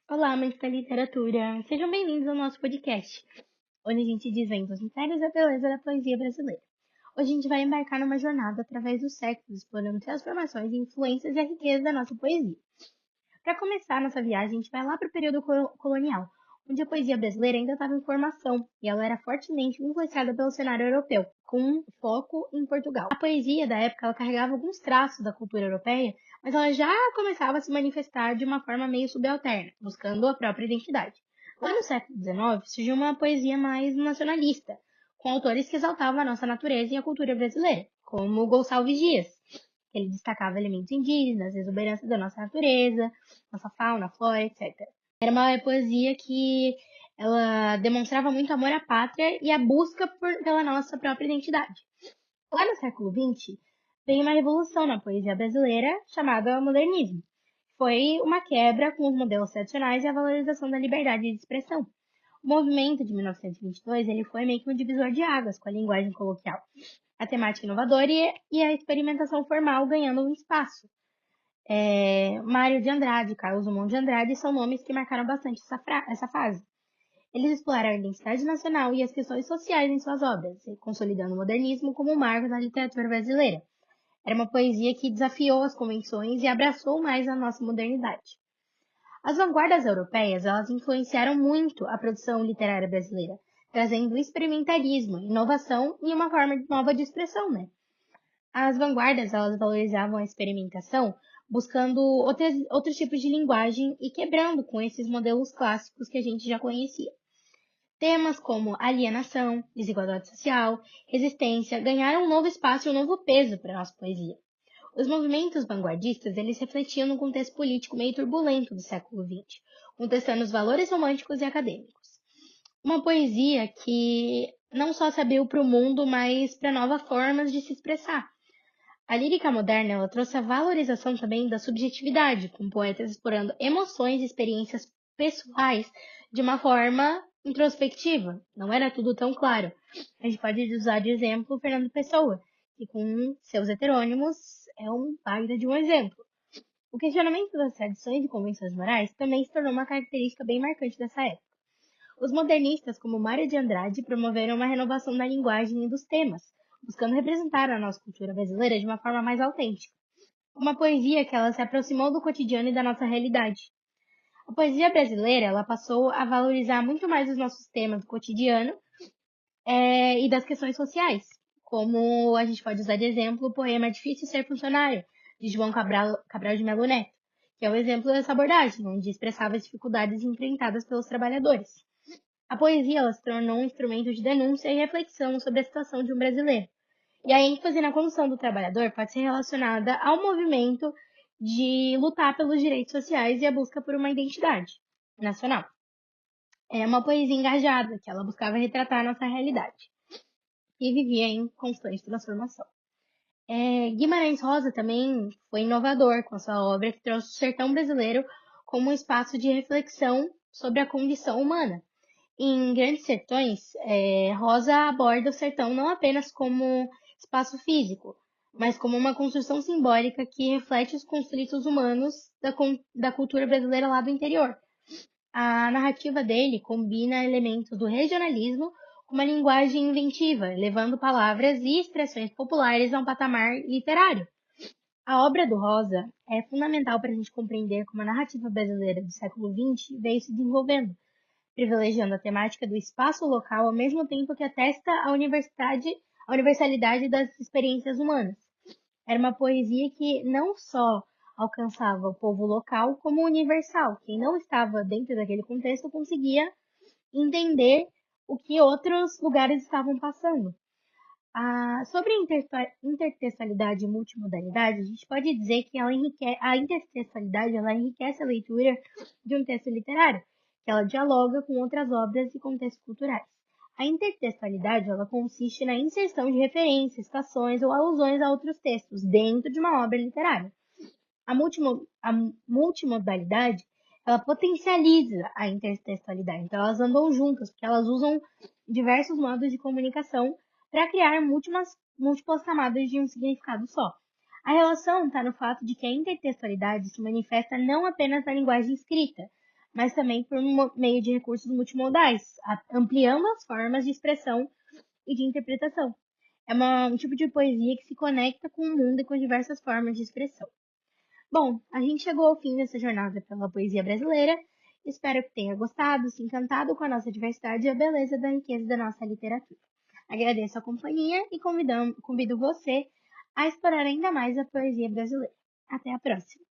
Olá, amantes da literatura! Sejam bem-vindos ao nosso podcast, onde a gente desvenda os mistérios da beleza da poesia brasileira. Hoje a gente vai embarcar numa jornada através dos séculos, explorando transformações, influências e a riqueza da nossa poesia. Para começar nossa viagem, a gente vai lá para o período colonial, onde a poesia brasileira ainda estava em formação e ela era fortemente influenciada pelo cenário europeu, com foco em Portugal. A poesia da época ela carregava alguns traços da cultura europeia, mas ela já começava a se manifestar de uma forma meio subalterna, buscando a própria identidade. Lá no século XIX surgiu uma poesia mais nacionalista, com autores que exaltavam a nossa natureza e a cultura brasileira, como Gonçalves Dias. Ele destacava elementos indígenas, exuberância da nossa natureza, nossa fauna, flora, etc. Era uma poesia que ela demonstrava muito amor à pátria e a busca pela nossa própria identidade. Lá no século XX, veio uma revolução na poesia brasileira chamada modernismo. Foi uma quebra com os modelos tradicionais e a valorização da liberdade de expressão. O movimento de 1922 ele foi meio que um divisor de águas com a linguagem coloquial, a temática inovadora e a experimentação formal ganhando um espaço. Mário de Andrade, Carlos Drummond de Andrade são nomes que marcaram bastante essa fase. Eles exploraram a identidade nacional e as questões sociais em suas obras, consolidando o modernismo como um marco da literatura brasileira. Era uma poesia que desafiou as convenções e abraçou mais a nossa modernidade. As vanguardas europeias elas influenciaram muito a produção literária brasileira, trazendo experimentarismo, inovação e uma forma nova de expressão, né? As vanguardas elas valorizavam a experimentação, buscando outros tipos de linguagem e quebrando com esses modelos clássicos que a gente já conhecia. Temas como alienação, desigualdade social, resistência ganharam um novo espaço e um novo peso para a nossa poesia. Os movimentos vanguardistas eles refletiam no contexto político meio turbulento do século XX, contestando os valores românticos e acadêmicos. Uma poesia que não só se abriu para o mundo, mas para novas formas de se expressar. A lírica moderna ela trouxe a valorização também da subjetividade, com poetas explorando emoções e experiências pessoais de uma forma introspectiva. Não era tudo tão claro. A gente pode usar de exemplo Fernando Pessoa, que com seus heterônimos é um baita de um exemplo. O questionamento das tradições e convenções morais também se tornou uma característica bem marcante dessa época. Os modernistas, como Mário de Andrade, promoveram uma renovação da linguagem e dos temas, buscando representar a nossa cultura brasileira de uma forma mais autêntica. Uma poesia que ela se aproximou do cotidiano e da nossa realidade. A poesia brasileira ela passou a valorizar muito mais os nossos temas do cotidiano e das questões sociais, como a gente pode usar de exemplo o poema Difícil Ser Funcionário, de João Cabral de Melo Neto, que é o exemplo dessa abordagem, onde expressava as dificuldades enfrentadas pelos trabalhadores. A poesia ela se tornou um instrumento de denúncia e reflexão sobre a situação de um brasileiro. E a ênfase na condição do trabalhador pode ser relacionada ao movimento de lutar pelos direitos sociais e a busca por uma identidade nacional. É uma poesia engajada, que ela buscava retratar a nossa realidade e vivia em constante transformação. Guimarães Rosa também foi inovador com a sua obra que trouxe o sertão brasileiro como um espaço de reflexão sobre a condição humana. Em Grandes Sertões, Rosa aborda o sertão não apenas como espaço físico, mas como uma construção simbólica que reflete os conflitos humanos da cultura brasileira lá do interior. A narrativa dele combina elementos do regionalismo com uma linguagem inventiva, levando palavras e expressões populares a um patamar literário. A obra do Rosa é fundamental para a gente compreender como a narrativa brasileira do século XX veio se desenvolvendo, privilegiando a temática do espaço local ao mesmo tempo que atesta a universalidade das experiências humanas. Era uma poesia que não só alcançava o povo local, como universal. Quem não estava dentro daquele contexto conseguia entender o que outros lugares estavam passando. Sobre intertextualidade e multimodalidade, a gente pode dizer que a intertextualidade ela enriquece a leitura de um texto literário, que ela dialoga com outras obras e contextos culturais. A intertextualidade ela consiste na inserção de referências, citações ou alusões a outros textos dentro de uma obra literária. A multimodalidade ela potencializa a intertextualidade, então elas andam juntas, porque elas usam diversos modos de comunicação para criar múltiplas camadas de um significado só. A relação está no fato de que a intertextualidade se manifesta não apenas na linguagem escrita, mas também por meio de recursos multimodais, ampliando as formas de expressão e de interpretação. É um tipo de poesia que se conecta com o mundo e com diversas formas de expressão. Bom, a gente chegou ao fim dessa jornada pela poesia brasileira. Espero que tenha gostado, se encantado com a nossa diversidade e a beleza da riqueza da nossa literatura. Agradeço a companhia e convido você a explorar ainda mais a poesia brasileira. Até a próxima!